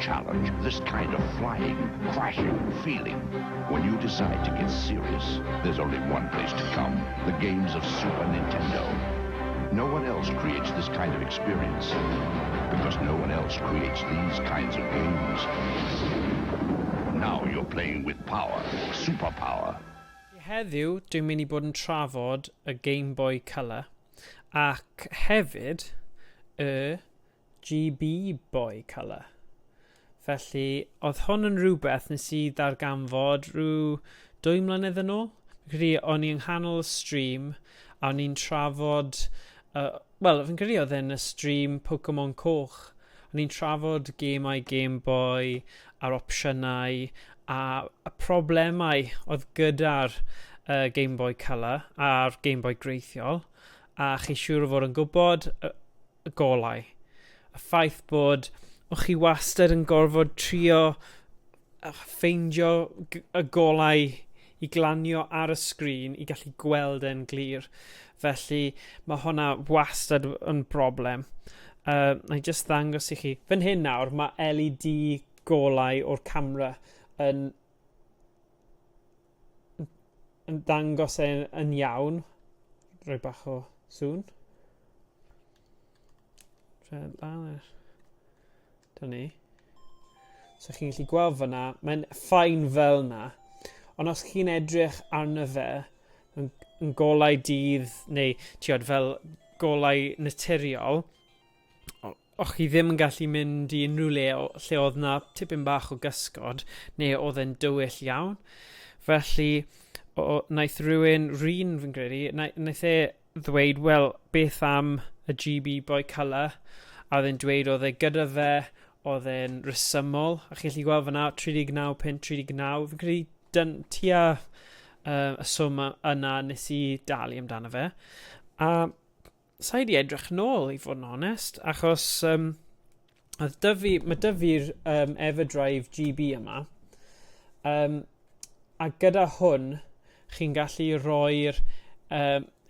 challenge, this kind of flying, crashing feeling. When you decide to get serious, there's only one place to come, the games of Super Nintendo. No one else creates this kind of experience, because no one else creates these kinds of games. Now you're playing with power, superpower. Heddiw, dwi'n mynd I bod yn trafod y Gameboy Color ac hefyd y GB Boy Color. Felly, oedd hwn yn rhywbeth nes I ddarganfod rhyw 2 mlynedd yn ôl. Credu o'n I yng nghanol y stream a o'n i'n trafod... Wel, fi'n credu oedd e'n y stream Pokemon Coch. O'n i'n trafod gemau Gameboy a'r opsiynau a y problemau oedd gyda'r Gameboy Color a'r Gameboy Greithiol a chi siŵr o fod yn gwybod y golau. Y ffaith bod o'ch chi wastad yn gorfod trio ffeindio y golau I glanio ar y sgrin I gallu gweld e'n glir. Felly mae hwnna wastad yn broblem. Na I just ddangos I chi. Fan hyn nawr mae LED golau o'r camera yn dangos yn iawn. Rhoi bach o sŵn. Dyna ni. So chi'n gallu gweld fyna, mae'n ffain fel yna. Ond os chi'n edrych arno fe yn golau dydd neu tiod fel golau naturiol, o'ch chi ddim yn gallu mynd I unrhyw le lle oedd yna tipyn bach o gysgod neu oedd e'n dywyll iawn. Felly, naeth rhywun fi'n credu, naeth e ddweud, wel, beth am y GB Boy Color, a oedd e'n dweud oedd e gyda fe, oedd e'n resymol, a chi'n gallu gweld fyna 39.39, fi'n credu tua y swm yna nes I dalu amdano fe, a sa I di edrych nôl I fod yn onest, achos mae dy fi'r Everdrive GB yma, a gyda hwn, chi'n gallu rhoi'r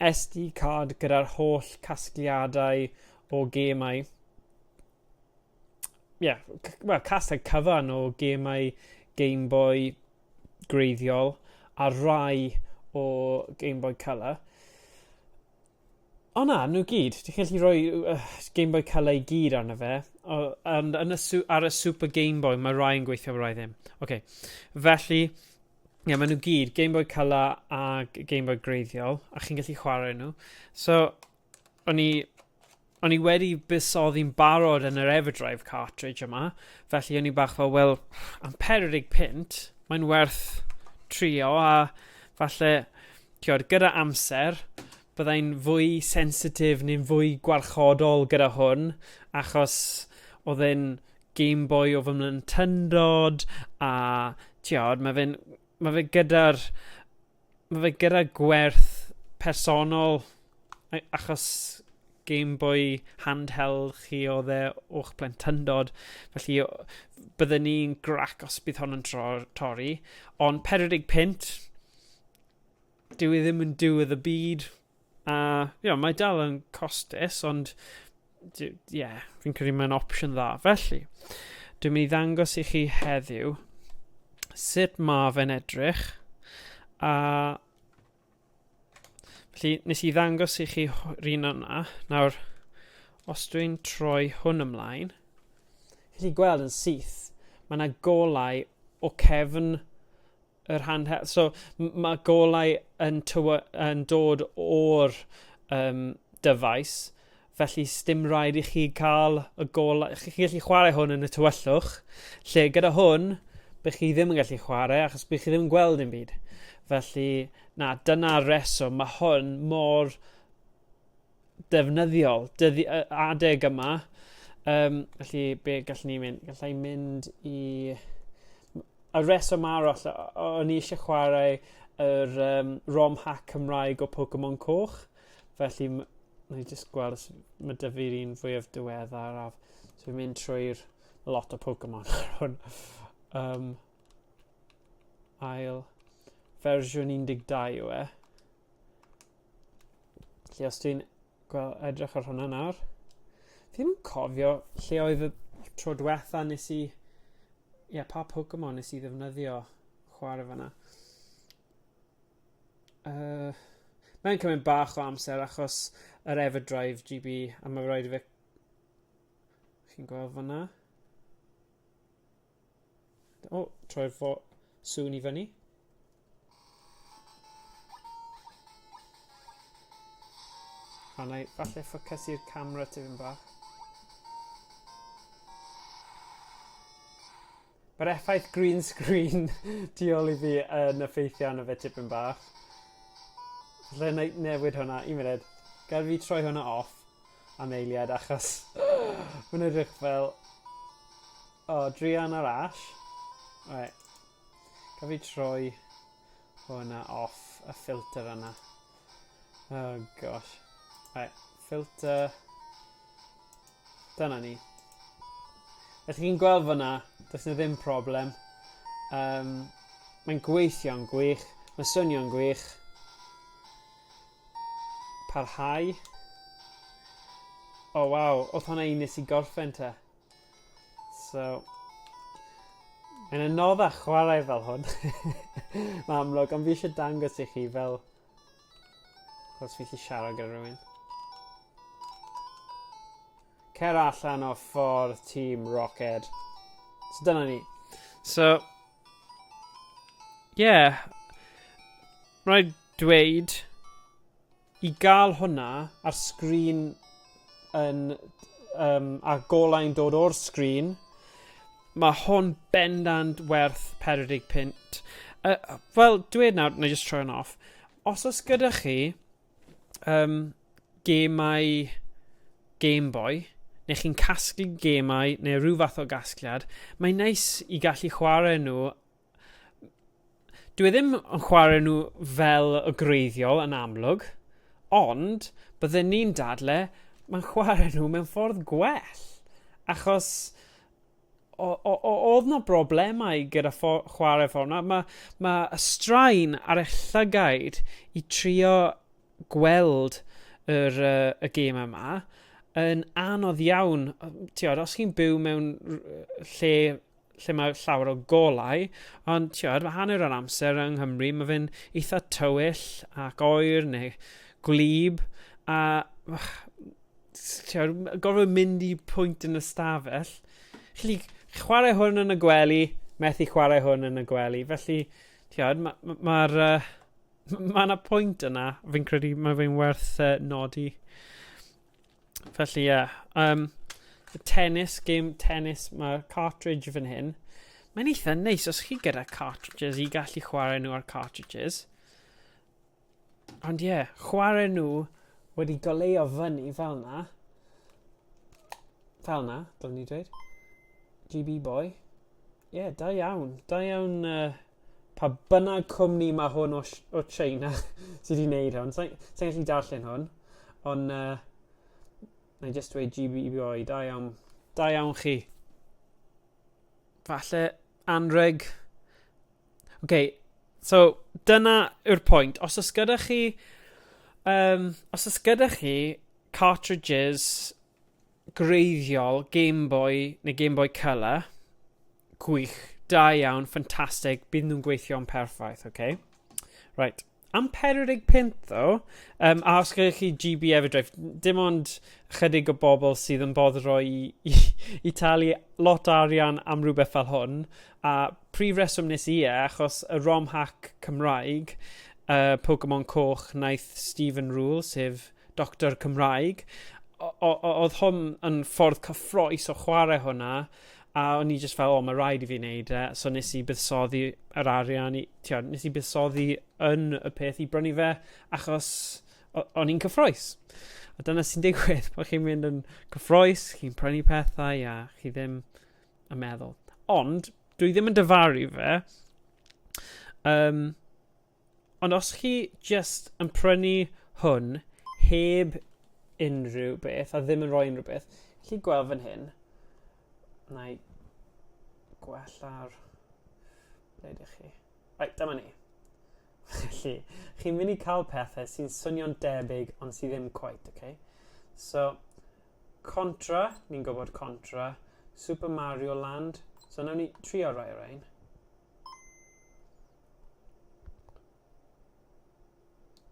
SD card gyda'r holl casgliadau o gemau. Wel, casgliad cyfan o gemau Gameboy greiddiol a rai o Gameboy Color. O na, nhw gyd. Ti'n gallu rhoi Gameboy Color I gyd arno fe. Ond ar y Super Gameboy mae rai yn gweithio rai ddim. Okay. Felly, mae nhw gyd, Gameboy Color a Gameboy greiddiol, a chi'n gallu chwarae nhw. So, o'n I wedi buddsoddi'n barod yn yr Everdrive cartridge yma, felly o'n I bach fel, wel, am 40 pint, mae'n werth trio, a falle, gyda amser, byddai'n fwy sensitif neu'n fwy gwarchodol gyda hwn, achos oedd e'n Gameboy o fy mlentyndod, a mae fe gyda gwerth personol achos Gameboy handheld chi oedd e o'ch plentyndod, felly bydden ni'n grac os bydd hwn yn torri, ond 40 pint, dyw I ddim yn diwedd y byd, a mae dal yn costus, ond fi'n credu mae'n opsiwn dda. Felly, dwi'n mynd I ddangos I chi heddiw sut mae fe'n edrych, a felly nes I ddangos I chi un o'na. Nawr, os dwi'n troi hwn ymlaen, chi'n gweld yn syth, mae yna golau o cefn yr handheld. So, mae golau yn dod o'r dyfais, felly sdim rhaid I chi cael y golau. Chi'n gallu chwarae hwn yn y tywyllwch, lle gyda hwn, bych chi ddim yn gallu chwarae, achos bych chi ddim yn gweld yn byd. Felly, dyna'r reswm, mae hwn mor defnyddiol, adeg yma. Felly, be gallwn ni mynd? Gallai mynd I... Y reswm arall, o'n I eisiau chwarae yr ROM hack Cymraeg o Pokemon Coch. Felly, na I just gweld, mae dy fi'r un fwyaf diweddar. So, fi'n mynd trwy'r lot o Pokemon ar hwn. Ail... fersiwn 12 yw e. Lle os dwi'n edrych ar hwnna nawr. Fi ddim yn cofio lle oedd y tro diwetha nes I pa Pokemon nes I ddefnyddio chwarae fanna. Mae'n cymryd bach o amser achos yr Everdrive GB, a mae rhaid I fi... Chi'n gweld fanna? O, troi'r sŵn I fyny. A na I falle ffocus i'r camera tipyn bach. Mae'r effaith green screen tu ôl I fi yn effeithio arno fe tipyn bach. Falle na I newid hwnna, un munud. Gael fi troi hwnna off am eiliad achos mae'n edrych fel... O, Drian ar Ash. Right. Gael fi troi hwnna off, y filter yna. Oh gosh. Right, filter. Dyna ni. Felly chi'n gweld fyna, does na ddim problem. Mae'n gweithio'n gwych, mae'n swnio'n gwych. Parhau. O waw, oedd hwnna un nes I gorffen te. So, mae'n anoddach chwarae fel hwn. Mae'n amlwg, ond fi eisiau dangos I chi fel... Chos fi eisiau siarad gyda rhywun. Cer allan o ffordd Team Rocket. So dyna ni. So, yeah. Rhaid dweud, I gael hwnna ar sgrin yn, a golau'n dod o'r sgrin, mae hwn bendant werth 40 pint. Wel, dweud nawr, na I just try hwnna off. Os oes gyda chi gemau Gameboy, neu chi'n casglu gemau, neu rhyw fath o gasgliad, mae'n neis I gallu chwarae nhw. Dwi ddim yn chwarae nhw fel y greiddiol yn amlwg, ond byddwn ni'n dadle, mae'n chwarae nhw mewn ffordd gwell. Achos oedd na broblemau gyda chwarae ffordd. Mae y straen ar y llygaid I trio gweld y gêm yma yn anodd iawn. Tiod, os chi'n byw mewn lle mae llawer o golau, ond tiod, mae hanner o'r amser yng Nghymru, mae fe'n eitha tywyll ac oer neu gwlyb, a tiod, gorfod mynd I pwynt yn y stafell. Felly, chwarae hwn yn y gwely, methu chwarae hwn yn y gwely. Felly, tiod, mae yna pwynt yna. Fi'n credu mae fe'n werth nodi. Felly, tennis, game tennis, mae'r cartridge fan hyn. Mae'n eitha neis os chi gyda cartridges I gallu chwarae nhw ar cartridges. Ond chwarae nhw wedi goleuo fyny fel na. Fel na, dylwn ni dweud. GB Boy. Da iawn. Da iawn pa bynnag cwmni mae hwn o China sydd wedi gwneud hwn. Sa'n gallu darllen hwn. Ond na I just dweud GB Boy. Da iawn chi. Falle anreg. Okay, so dyna yw'r pwynt. Os oes gyda chi cartridges greiddiol Gameboy neu Gameboy Colour, gwych, da iawn, ffantastig, bydd nhw'n gweithio'n perffaith, okay? Right. Am 40 pint, though, a os gyda chi GB Everdrive, dim ond chydig o bobl sydd yn boddro I talu lot arian am rhywbeth fel hwn, a prif reswm nes I achos y ROM hack Cymraeg, Pokemon Coch naeth Stephen Rule, sef Doctor Cymraeg, oedd hwn yn ffordd cyffroes o chwarae hwnna, a o'n I just fel, mae rhaid I fi wneud so nes I buddsoddi yr arian, nes I buddsoddi yn y peth I brynu fe, achos o'n i'n cyffroes. A dyna sy'n digwydd, bod chi'n mynd yn cyffroes, chi'n prynu pethau, a chi ddim yn meddwl. Ond, dwi ddim yn dyfaru fe, ond os chi just yn prynu hwn, heb unrhyw beth, a ddim yn rhoi unrhyw beth, chi gweld fan hyn, na I gwella'r ble ydych chi. Right, dyma ni. Felly, chi'n mynd I cael pethau sy'n swnio'n debyg ond sydd ddim quite, okay? So, Contra, ni'n gwybod Contra, Super Mario Land, So nawn ni trio rai o'r ein.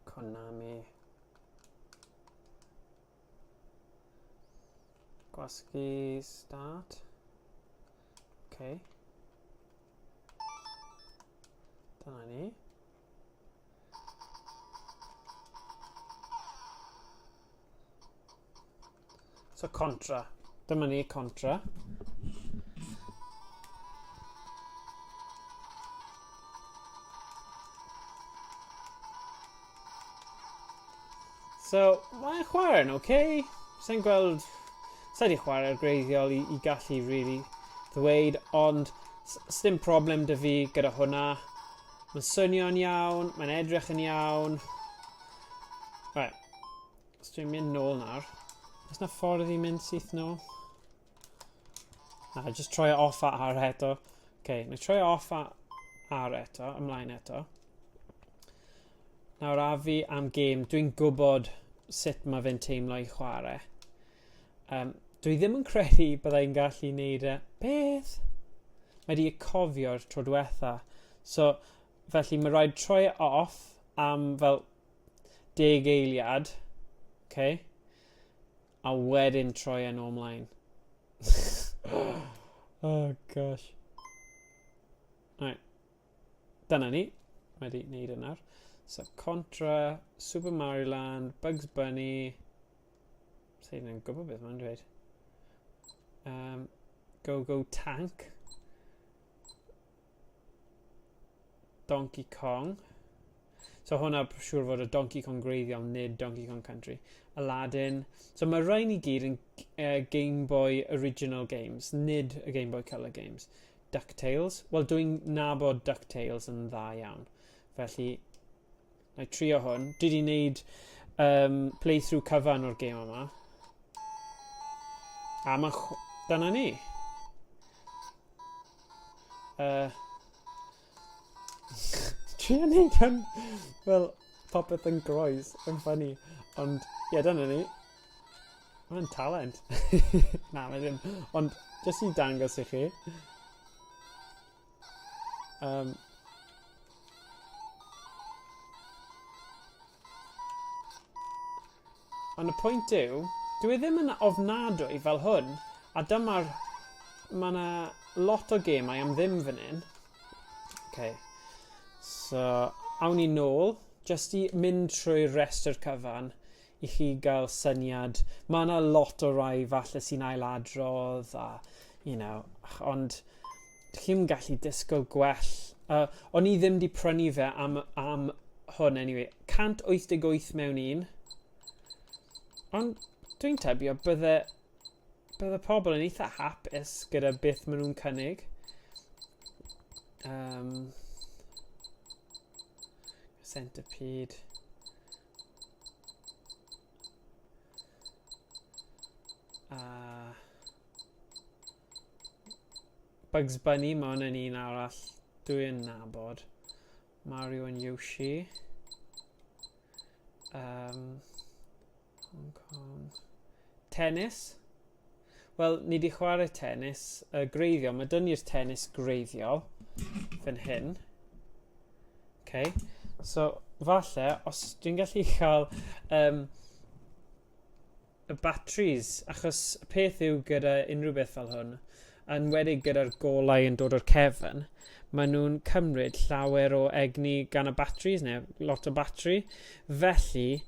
Konami. Gwasgu start. Okay. Dyna ni. So Contra. Dyma ni Contra. So, mae'n chwarae'n okay. Sa'n gweld... Sa'n i chwarae'r greiddiol i gallu really ddweud, ond s'dim problem dy fi gyda hwnna. Mae'n swnio'n iawn, mae'n edrych yn iawn. Right. Os dwi'n mynd nôl nawr. Oes na ffordd i mynd syth nôl? Na, just troi off at ar eto. Okay, na troi off at ar eto, ymlaen eto. Nawr a fi am gêm, dwi'n gwybod sut mae fe'n teimlo i chwarae. Dwi ddim yn credu byddai'n gallu neud e. Beth? Mae di cofio'r tro diwetha. So, felly mae rhaid troi off am fel 10 eiliad. Okay? A wedyn troi yn ymlaen. Oh gosh. Right. Dyna ni. Mae di wneud yna. So Contra, Super Mario Land, Bugs Bunny. Sa'n yn gwybod beth mae'n dweud. Go Go Tank. Donkey Kong. So hwnna siŵr fod y Donkey Kong greiddiol, nid Donkey Kong Country. Aladdin. So mae rhain i gyd yn Game Boy original games, nid y Game Boy Color games. DuckTales. Wel, dwi'n nabod DuckTales yn dda iawn. Felly, na i trio hwn. Dwi wedi wneud playthrough cyfan o'r game yma. A mae... Dyna ni. Trio wneud hyn, wel, popeth yn groes, yn ffynnu, ond, ie, dyna ni. Mae'n talent. Na, mae ddim, ond, jyst i dangos i chi. Ond y pwynt yw, dwi ddim yn ofnadwy fel hwn, a dyma'r, mae yna lot o gemau am ddim fan hyn. Okay. So, awn ni nôl, jyst i mynd trwy'r restr cyfan i chi gael syniad. Mae yna lot o rai falle sy'n ailadrodd a, you know, ond chi'n gallu disgwyl gwell. O'n i ddim di prynu fe am hwn anyway. 188 mewn un. Ond dwi'n tybio bydde pobl yn eitha hapus gyda beth maen nhw'n cynnig. Centipede. Bugs Bunny, mae hwn yn un arall dwi'n nabod. Mario and Yoshi. Hong Kong. Tennis. Wel, ni di chwarae tennis greiddiol. Mae dyn ni'r tennis greiddiol. Fan hyn. Okay. So, falle, os dwi'n gallu cael y batteries, achos y peth yw gyda unrhyw beth fel hwn, yn wedi gyda'r golau yn dod o'r cefn, maen nhw'n cymryd llawer o egni gan y batteries, neu lot o battery. Felly,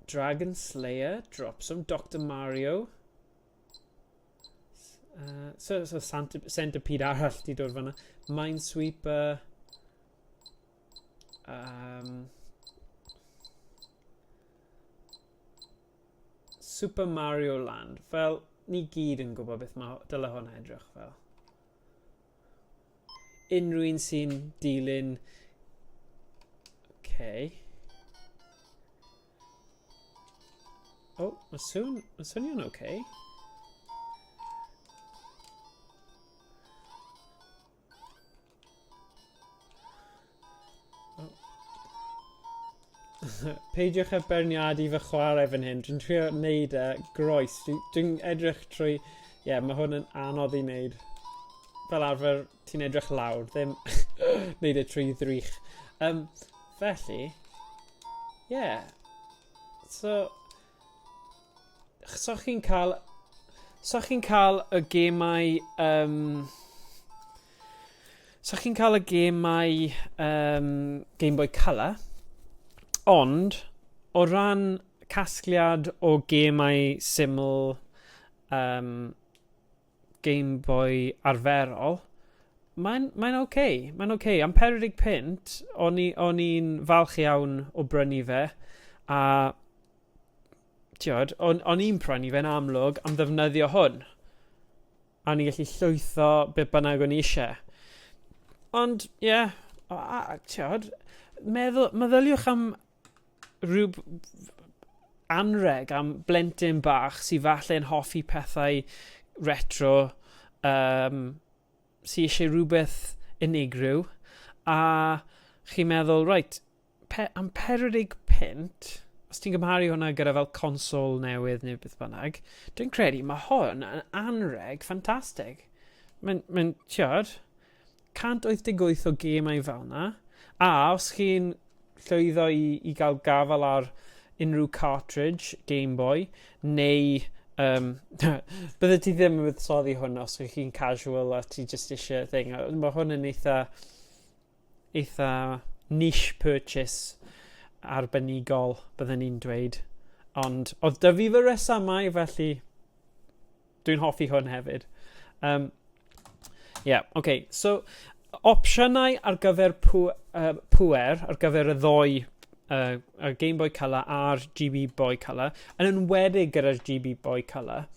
Dragon Slayer, Dropsum, Dr. Mario. So Centipede arall di dod fanna. Minesweeper. Super Mario Land. Fel, ni gyd yn gwybod beth mae dyle hwn edrych fel. Unrhyw un sy'n dilyn... Okay. Oh, mae swnio'n okay. Peidiwch â berniadu fy chwarae fan hyn. Dwi'n trio wneud groes. Dwi'n edrych trwy mae hwn yn anodd i wneud. Fel arfer, ti'n edrych lawr, ddim wneud y tri ddrych. Felly, so chi'n cael y gemau Gameboy Color, ond o ran casgliad o gemau syml Gameboy arferol, mae'n oce. Mae'n oce. Am 40 pint, o'n i'n falch iawn o brynu fe, a o'n i'n prynu fe'n amlwg am ddefnyddio hwn. A ni'n gallu llwytho beth bynnag o'n i eisiau. Ond, meddyliwch am rhyw anreg am blentyn bach sy'n falle'n hoffi pethau retro, sy'n eisiau rhywbeth unigryw, a chi'n meddwl, am 40 pint, os ti'n gymharu hwnna gyda fel consol newydd neu beth bynnag, dwi'n credu mae hwn yn anreg ffantastig. Mae'n 188 o gemau fel yna, a os chi'n llwyddo i gael gafel ar unrhyw cartridge Gameboy, neu bydde ti ddim yn buddsoddi hwn os ych chi'n casual a ti just eisiau thing. Mae hwn yn eitha niche purchase arbenigol, byddwn ni'n dweud. Ond oedd dy fi fy resymau, felly dwi'n hoffi hwn hefyd. So opsiynau ar gyfer pŵer, ar gyfer y ddoi y Gameboy Color a'r GB Boy Color, yn enwedig gyda'r GB Boy Color,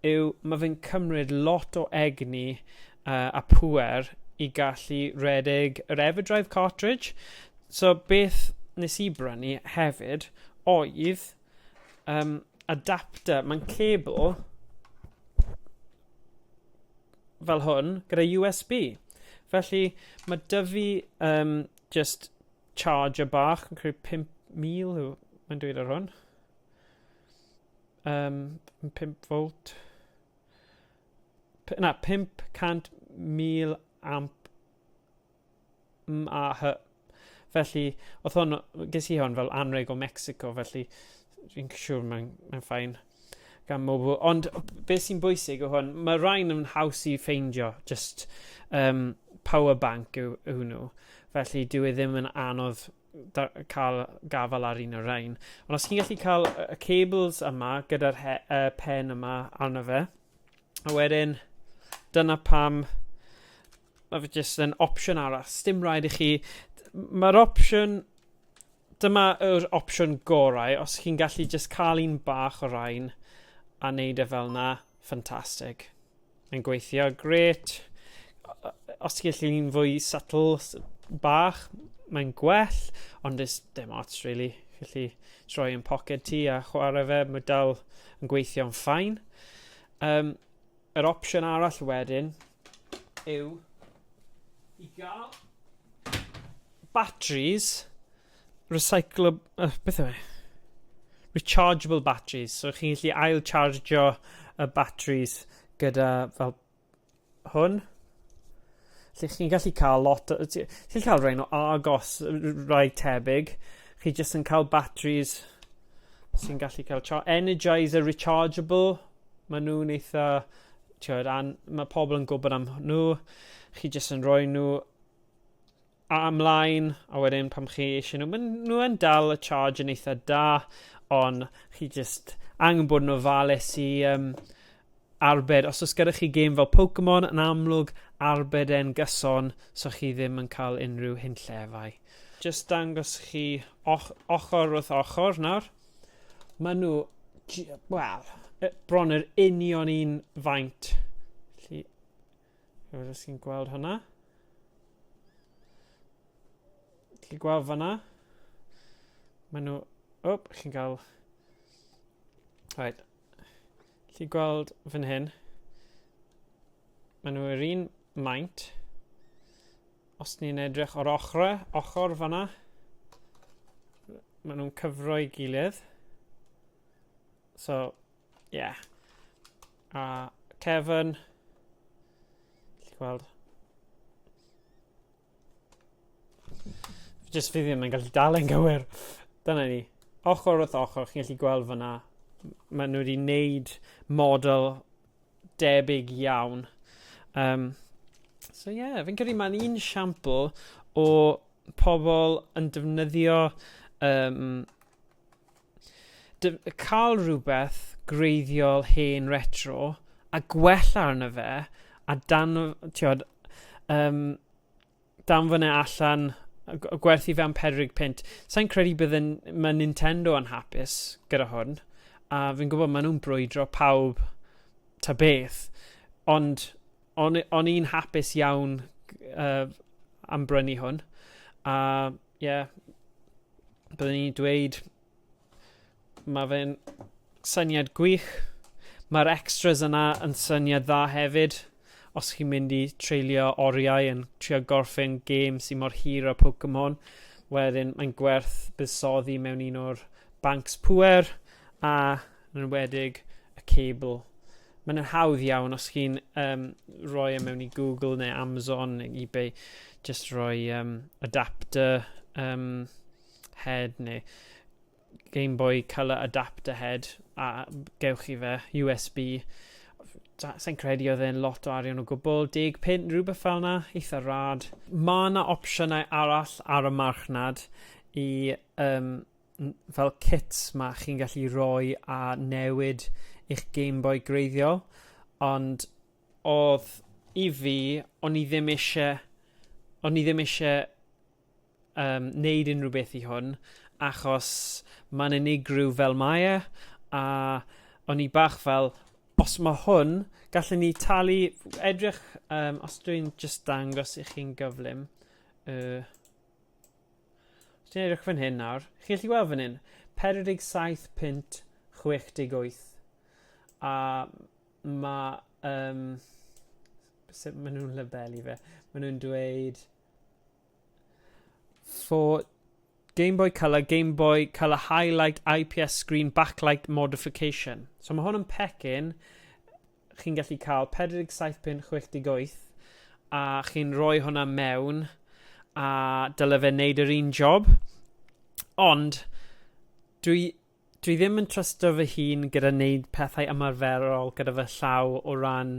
mae fe'n cymryd lot o egni a pŵer i gallu redeg yr Everdrive cartridge. So beth nes i brynu hefyd oedd adapter, mae'n cable fel hwn gyda USB. Felly mae dy fi just charger bach yn creu 5,000 mae'n dweud ar hwn. 5 volt. 500,000 amp mAh. Felly, oedd hwn, ges i hwn fel anreg o Mexico, felly dwi'n siŵr mae'n ffain gan mobile. Ond beth sy'n bwysig o hwn, mae rhain yn haws i ffeindio, just power bank yw nhw. Felly, dyw e ddim yn anodd cael gafel ar un o'r rhain. Ond os chi'n gallu cael y cables yma gyda'r pen yma arno fe, a wedyn, dyna pam mae fe jyst yn opsiwn arall. Dim rhaid i chi. Mae'r opsiwn, dyma yw'r opsiwn gorau. Os chi'n gallu jyst cael un bach o rhain a wneud e fel yna, ffantastig. Mae'n gweithio gret. Os ti'n gallu un fwy subtle bach, mae'n gwell, ond dim ots, really. Gallu troi yn pocket ti a chwarae fe, mae dal yn gweithio'n ffain. Yr opsiwn arall wedyn yw i gael batteries, rechargeable batteries. So chi'n gallu ail-chargio y batteries gyda fel hwn. Chi'n gallu cael chi'n cael rhain o agos, rai tebyg. Chi jyst yn cael batteries sy'n gallu cael Energizer rechargeable. Mae nhw'n eitha, mae pobl yn gwybod am nhw. Chi jyst yn rhoi nhw ymlaen, a wedyn pam chi eisiau nhw. Mae nhw yn dal y charge yn eitha da, ond chi jyst angen bod nhw ofalus i arbed. Os oes gyda chi gêm fel Pokemon, yn amlwg arbed e'n gyson, so chi ddim yn cael unrhyw hunllefau. Just dangos chi ochr wrth ochr nawr. Mae nhw, bron yr union un faint. Os chi'n gweld hwnna. Chi'n gweld fanna. Mae nhw, chi'n cael... Chi'n gweld fan hyn. Mae nhw yr un maint. Os ni'n edrych o'r ochr fanna, mae nhw'n cyfro i gilydd. So, a cefn. Chi'n gweld? Just fi ddim yn gallu dal yn gywir. Dyna ni. Ochr wrth ochr, chi'n gallu gweld fyna. Maen nhw wedi wneud model debyg iawn. So yeah, fi'n credu mae'n un siampl o pobl yn defnyddio cael rhywbeth greiddiol hen retro a gwella arno fe a danfon e allan gwerthu fe am 40 pint. Sa'n credu mae Nintendo yn hapus gyda hwn, a fi'n gwybod maen nhw'n brwydro pawb ta beth, ond o'n i'n hapus iawn am brynu hwn. A byddwn ni'n dweud mae fe'n syniad gwych. Mae'r extras yna yn syniad dda hefyd. Os chi'n mynd i treulio oriau yn trio gorffen gêm sy'n mor hir o Pokemon, wedyn mae'n gwerth buddsoddi mewn un o'r bancs pŵer a yn enwedig y cable. Mae'n hawdd iawn os chi'n rhoi e mewn i Google neu Amazon neu eBay, just rhoi adapter head neu Gameboy Colour adapter head a gewch chi fe USB. Sa'n credu oedd e'n lot o arian o gwbl, 10 pint, rhywbeth fel yna, eitha rad. Mae yna opsiynau arall ar y marchnad i fel kits ma chi'n gallu rhoi a newid eich Gameboy greiddiol, ond oedd i fi, o'n i ddim eisiau neud unrhyw beth i hwn, achos mae'n unigryw fel mae e, a o'n i bach fel, os mae hwn, gallwn ni talu, edrych, os dwi'n just dangos i chi'n gyflym, os dwi'n edrych fan hyn nawr, chi'n gallu gweld fan hyn, 47.68, a mae, sut maen nhw'n labelu fe, maen nhw'n dweud, for Game Boy Color Highlight IPS Screen Backlight Modification. So mae hwn yn pecyn, chi'n gallu cael 47.68 a chi'n rhoi hwnna mewn a dyle fe wneud yr un job. Ond dwi ddim yn trysto fy hun gyda wneud pethau ymarferol gyda fy llaw o ran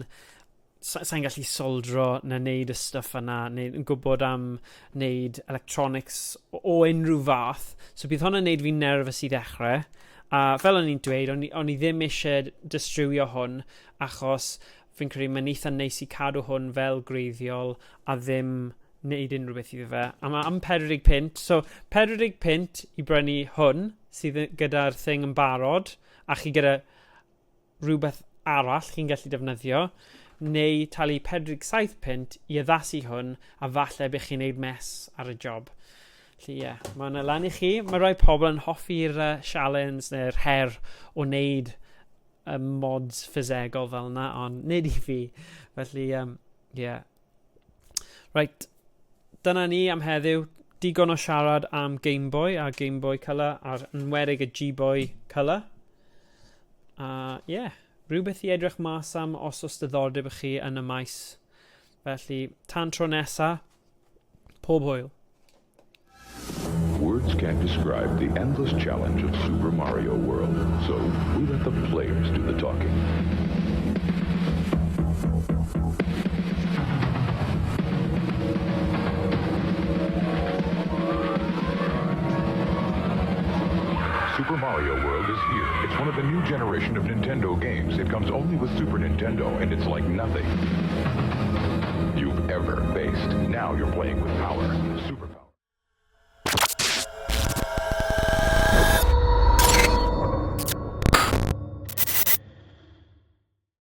sa'n gallu soldro na wneud y stuff yna, neu yn gwybod am wneud electronics o unrhyw fath. So bydd hwnna'n wneud fi'n nerfus i ddechrau. A fel o'n i'n dweud, o'n i ddim eisiau distrywio hwn, achos fi'n credu mae'n eitha neis i cadw hwn fel greiddiol a ddim wneud unrhyw beth iddo fe. A mae am 40 pint. So 40 pint i brynu hwn, sydd gyda'r thing yn barod, a chi gyda rhywbeth arall chi'n gallu defnyddio, neu talu 47 pint i addasu hwn, a falle bych chi'n neud mes ar y job. Felly mae'n lan i chi. Mae rai pobl yn hoffi'r sialens neu'r her o wneud mods ffisegol fel yna, ond nid i fi. Felly, Right, dyna ni am heddiw. Digon o siarad am Gameboy a Gameboy Color a'r enwedig y G-Boy Color. Rhywbeth i edrych mas am os oes diddordeb i chi yn y maes. Felly, tan tro nesa, pob hwyl. Words can't describe the endless challenge of Super Mario World, so we let the players do the talking. Super Mario World is here. It's one of the new generation of Nintendo games. It comes only with Super Nintendo, and it's like nothing you've ever faced. Now you're playing with power. Super power.